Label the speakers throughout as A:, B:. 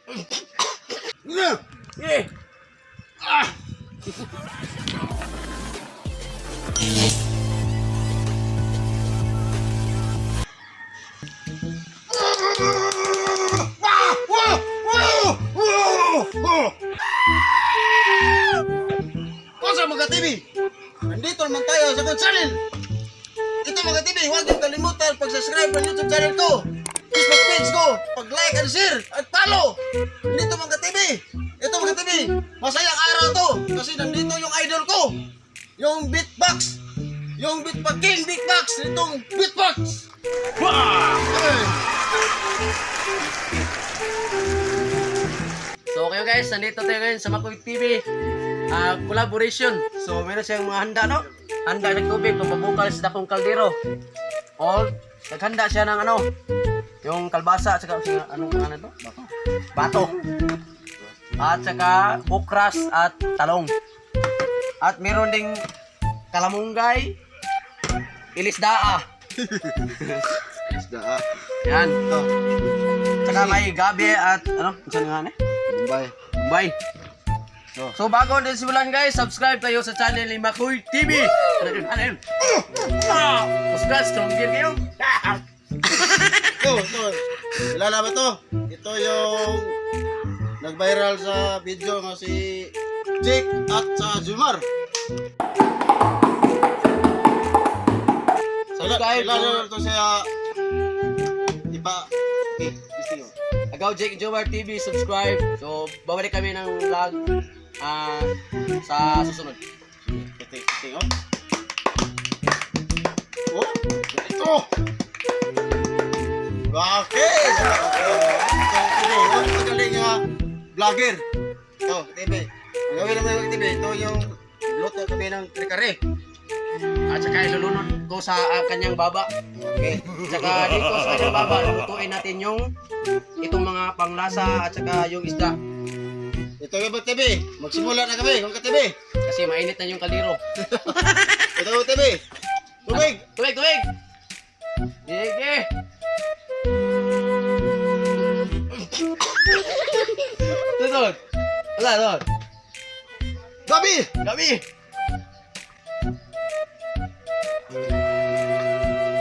A: Eh. Ah.
B: Kosa mga TV, nandito naman tayo sa akong channel. Ito mga TV, huwag niyong kalimutan pag-subscribe ng YouTube channel ko, Facebook page ko, pag-like and share at follow. Nandito mga TV, ito mga TV, masayang araw to kasi nandito yung idol ko, yung beatbox, yung beatbox king beatbox, itong beatbox.
A: So okay guys, nandito tayo ngayon sa Makoy TV collaboration. So meron siyang mga handa, no? Handa ng tubig, pambabukal sa dakong kaldero. All, naghanda siya ng ano, yung kalbasa, at saka anong pangalan to? Bato. At saka ukras at talong. At meron ding kalamunggay, ilisdaa.
B: Isda
A: Yan.
B: ito,
A: Saka may gabi at ano? Saan nga
B: Bombay.
A: Bye. So bago din simulan guys, subscribe kayo sa channel ni Makoy TV. Ano yun? Ano yun? Subscribe, strong gear kayo.
B: Ito, kilala ba to? Ito yung nag-viral sa video nga si Jake at sa Jumar.
A: Subscribe.
B: Kilala to siya gusto nyo.
A: Agaw Jake Jomar TV, subscribe. So babalik kami ng vlog sa susunod.
B: Ito. Oh, ito. Okay. Ito, magaling vlogger. Ito, TV. Ang gawin naman yung TV, ito yung luto kami ng kare-kare.
A: At saka ilulunod ko sa kanyang baba.
B: Okay.
A: Saka dito sa kanyang baba, lutuin natin yung itong mga panglasa at saka yung isda.
B: Ito yung TV. Magsimula na kami, kung ka-TV.
A: Kasi mainit na yung kaldero.
B: Ito yung TV. Tubig.
A: Tubig, tubig! Sige! Sunod! Wala, sunod!
B: Gabi.
A: Gabi!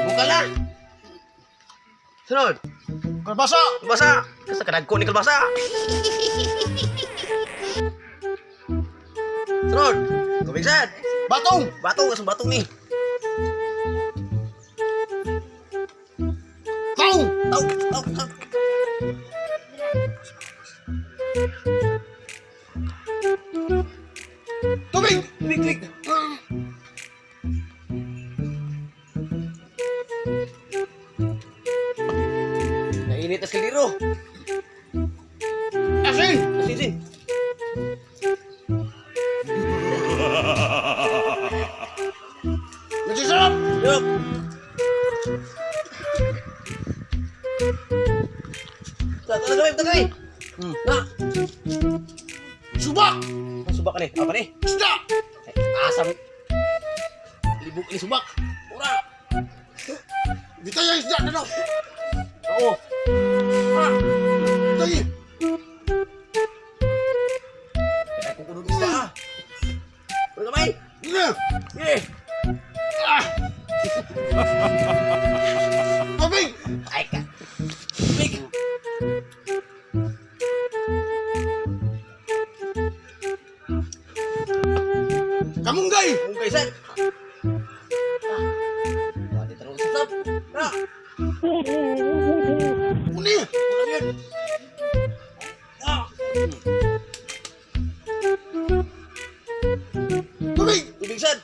A: Bukal na! Sunod!
B: Kalbasa.
A: Kalbasa! Kasi kanagko ni kalbasa! Sunod! Tubig sad!
B: Batong.
A: Batong! Kasang batong ni!
B: Tau.
A: Tau! Tau! Tau!
B: Tubig.
A: Tubig! Tubig! Nainit na kaldero!
B: Asin.
A: Asin!
B: Nagsisarap.
A: Yup! Tagay! Na!
B: Subak.
A: Subak ka ni. Apa ni?
B: Isda.
A: Asam! Libuk ni subak! Ura!
B: Dito yung isda na daw.
A: Oo! Ah!
B: Lagi.
A: Kaya kung kunod isda ah! Ura kamay!
B: Ini.
A: Eh!
B: Ah. Tubig.
A: Ay ka! Tubig!
B: Kamunggay.
A: Kung kaysan! Ah! Wadi terus sesap! Ah!
B: Uni.
A: Ulam yun! Ah!
B: Tubig.
A: Tubig sad!